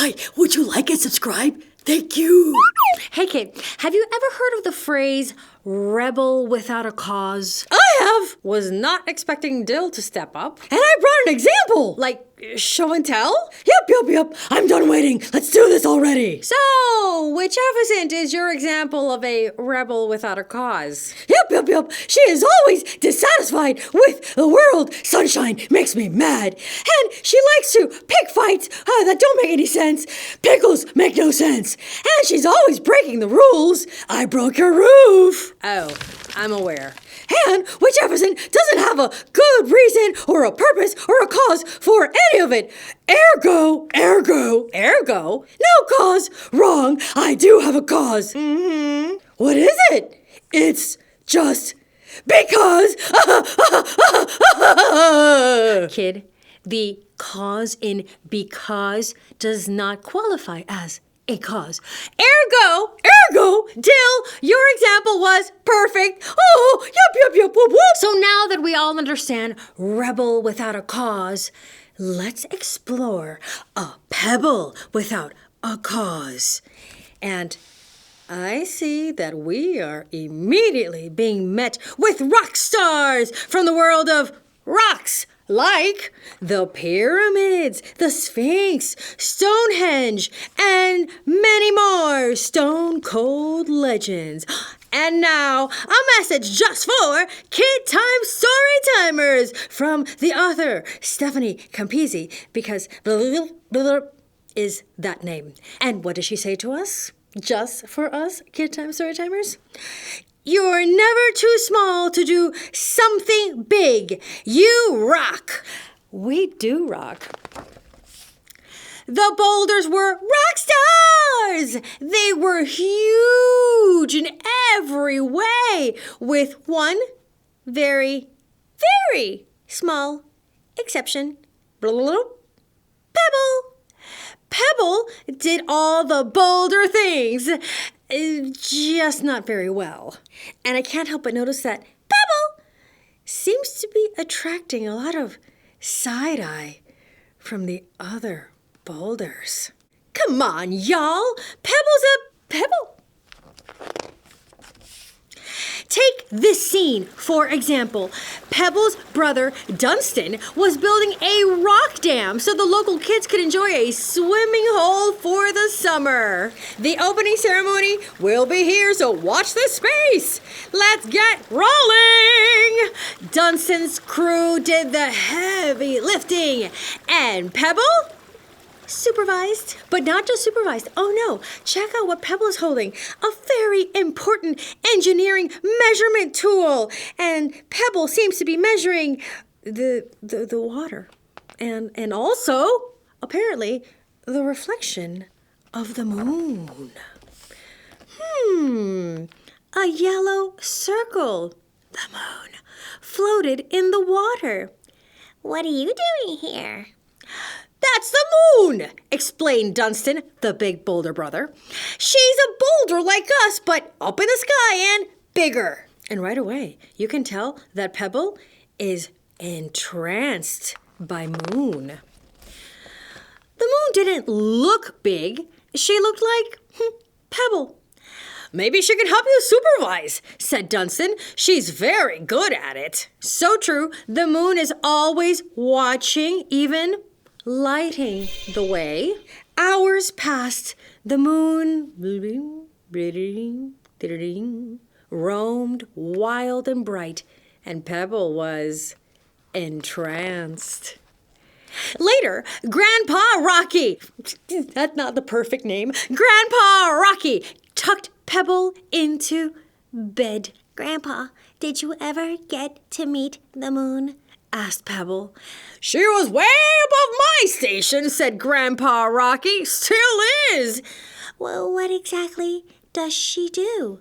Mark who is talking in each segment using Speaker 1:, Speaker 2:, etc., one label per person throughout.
Speaker 1: Hi, would you like and subscribe? Thank you.
Speaker 2: Hey, kid, have you ever heard of the phrase, rebel without a cause?
Speaker 1: I have.
Speaker 2: Was not expecting Dill to step up.
Speaker 1: And I brought an example.
Speaker 2: Like, show and tell?
Speaker 1: Yep. I'm done waiting. Let's do this already.
Speaker 2: So, which Efficient is your example of a rebel without a cause?
Speaker 1: Yep. She is always dissatisfied with the world. Sunshine makes me mad. And she likes to pick fights that don't make any sense. Pickles make no sense. And she's always breaking the rules. I broke her roof.
Speaker 2: Oh, I'm aware.
Speaker 1: And which Jefferson doesn't have a good reason or a purpose or a cause for any of it. Ergo. No cause. Wrong. I do have a cause. What is it? It's just because.
Speaker 2: Kid, the cause in because does not qualify as a cause. Ergo, Dill, your example was perfect.
Speaker 1: Oh, yep, whoop.
Speaker 2: So now that we all understand rebel without a cause, let's explore a pebble without a cause. And I see that we are immediately being met with rock stars from the world of rocks. Like the pyramids, the Sphinx, Stonehenge, and many more stone-cold legends. And now, a message just for KidTime StoryTimers from the author, Stephanie Campisi, because is that name. And what does she say to us? Just for us, KidTime StoryTimers? You're never too small to do something big. You rock. We do rock. The boulders were rock stars. They were huge in every way, with one very, very small exception. Pebble. Pebble did all the boulder things, just not very well. And I can't help but notice that Pebble seems to be attracting a lot of side-eye from the other boulders. Come on, y'all. Pebble's a pebble. Take this scene, for example. Pebble's brother, Dunstan, was building a rock dam so the local kids could enjoy a swimming hole for the summer. The opening ceremony will be here, so watch this space. Let's get rolling. Dunstan's crew did the heavy lifting, and Pebble supervised, but not just supervised. Oh no, check out what Pebble is holding. A very important engineering measurement tool. And Pebble seems to be measuring the water. And also, apparently, the reflection of the moon. A yellow circle, the moon, floated in the water.
Speaker 3: What are you doing here?
Speaker 2: That's the moon, explained Dunstan, the big boulder brother. She's a boulder like us, but up in the sky and bigger. And right away, you can tell that Pebble is entranced by Moon. The moon didn't look big. She looked like Pebble. Maybe she can help you supervise, said Dunstan. She's very good at it. So true, the moon is always watching, even lighting the way. Hours passed. The moon roamed wild and bright, and Pebble was entranced. Later, Grandpa Rocky, that's not the perfect name, Grandpa Rocky tucked Pebble into bed.
Speaker 3: Grandpa, did you ever get to meet the moon?
Speaker 2: Asked Pebble. She was way above my station, said Grandpa Rocky. Still is.
Speaker 3: Well, what exactly does she do?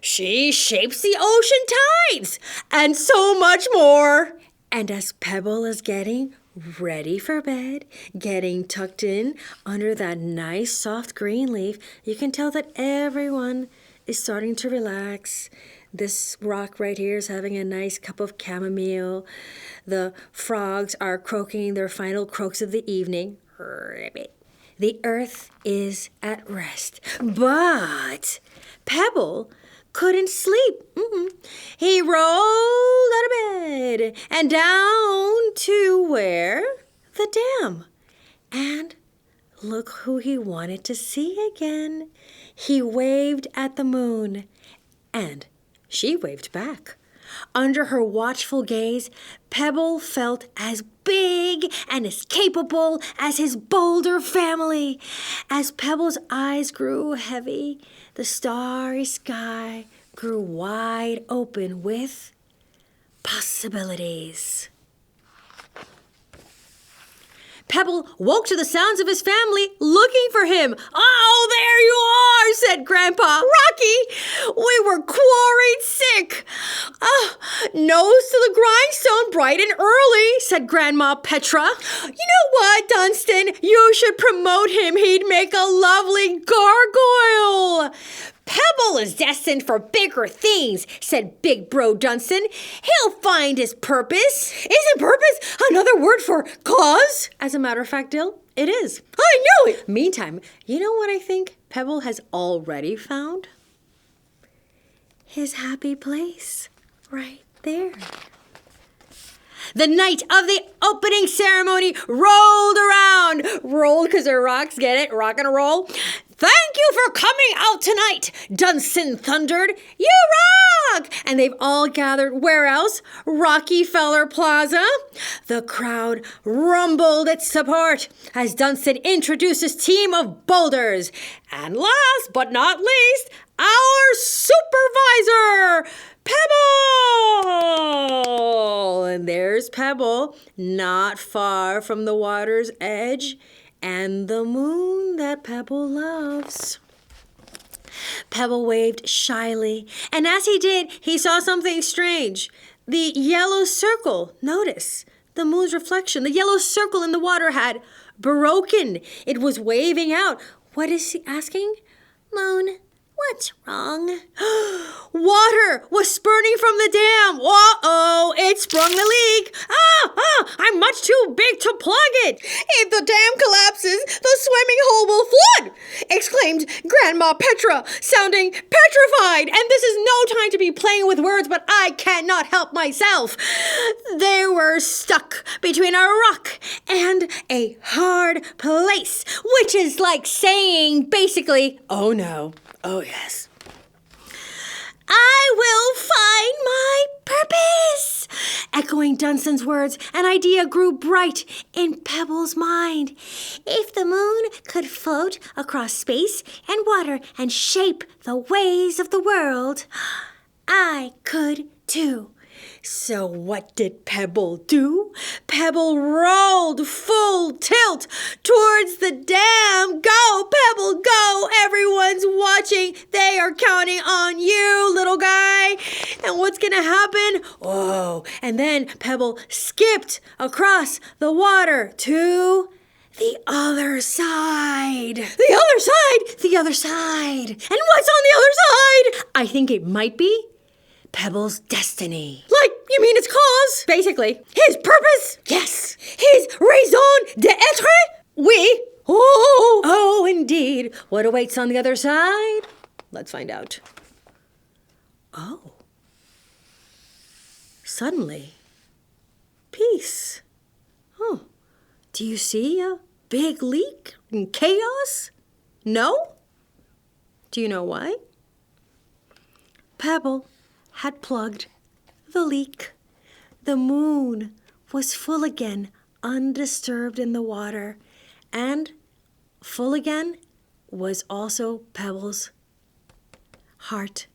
Speaker 2: She shapes the ocean tides and so much more. And as Pebble is getting ready for bed, getting tucked in under that nice soft green leaf, you can tell that everyone is starting to relax. This rock right here is having a nice cup of chamomile. The frogs are croaking their final croaks of the evening. Ribbit, the earth is at rest. But Pebble couldn't sleep. He rolled out of bed and down to where? The dam. And look who he wanted to see again. He waved at the moon, and she waved back. Under her watchful gaze, Pebble felt as big and as capable as his boulder family. As Pebble's eyes grew heavy, the starry sky grew wide open with possibilities. Pebble woke to the sounds of his family looking for him. "Oh, there you are," said Grandpa. "Rocky, we were quarried sick." "Nose to the grindstone bright and early," said Grandma Petra. "You know what, Dunstan? You should promote him. He'd make a lovely gargoyle." "Pebble is destined for bigger things," said Big Bro Dunstan. "He'll find his purpose."
Speaker 1: Isn't purpose another word for cause?
Speaker 2: As a matter of fact, Dill, it is.
Speaker 1: I knew it!
Speaker 2: Meantime, you know what I think Pebble has already found? His happy place, right there. The night of the opening ceremony rolled around. Rolled because they're rocks, get it? Rock and roll. "Thank you for coming out tonight," Dunstan thundered. "You rock!" And they've all gathered, where else? Rockefeller Plaza. The crowd rumbled its support as Dunstan introduced his team of boulders. And last but not least, our supervisor, Pebble! And there's Pebble, not far from the water's edge, and the moon that Pebble loves. Pebble waved shyly, and as he did, he saw something strange. The yellow circle, notice, the moon's reflection, the yellow circle in the water had broken. It was waving out. What is he asking?
Speaker 3: Moon, what's wrong?
Speaker 2: Water was spurting from the dam. Uh-oh, it sprung the leak. I'm much too big to plug it.
Speaker 1: If the dam collapses, the swimming hole will flood, exclaimed Grandma Petra, sounding petrified.
Speaker 2: And this is no time to be playing with words, but I cannot help myself. They were stuck between a rock and a hard place, which is like saying basically, oh no, oh yes. "I will find my purpose." Echoing Dunstan's words, an idea grew bright in Pebble's mind.
Speaker 3: If the moon could float across space and water and shape the ways of the world, I could too.
Speaker 2: So what did Pebble do? Pebble rolled full tilt towards the dam. Go, Pebble, go! Everyone's watching. They are counting on you, little guy. And what's gonna happen? Oh, and then Pebble skipped across the water to the other side.
Speaker 1: The other side?
Speaker 2: The other side.
Speaker 1: And what's on the other side?
Speaker 2: I think it might be Pebble's destiny.
Speaker 1: Like, you mean its cause?
Speaker 2: Basically.
Speaker 1: His purpose?
Speaker 2: Yes.
Speaker 1: His raison d'etre?
Speaker 2: Oui.
Speaker 1: Oh,
Speaker 2: indeed. What awaits on the other side? Let's find out. Oh. Suddenly, peace. Oh. Do you see a big leak and chaos? No? Do you know why? Pebble had plugged the leak. The moon was full again, undisturbed in the water, and full again was also Pebble's heart.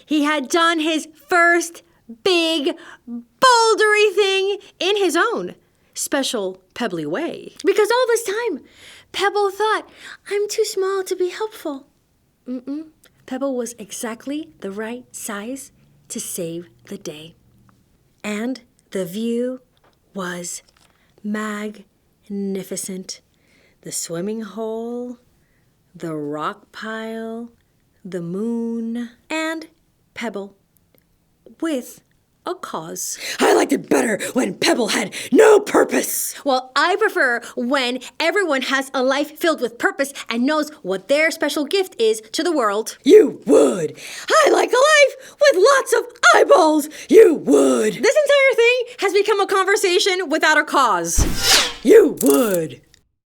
Speaker 2: He had done his first big bouldery thing in his own special Pebbly way. Because all this time, Pebble thought, I'm too small to be helpful. Pebble was exactly the right size to save the day. And the view was magnificent. The swimming hole, the rock pile, the moon, and Pebble with a cause.
Speaker 1: I liked it better when Pebble had no purpose.
Speaker 2: Well, I prefer when everyone has a life filled with purpose and knows what their special gift is to the world.
Speaker 1: You would. I like a life with lots of eyeballs. You would.
Speaker 2: This entire thing has become a conversation without a cause.
Speaker 1: You would.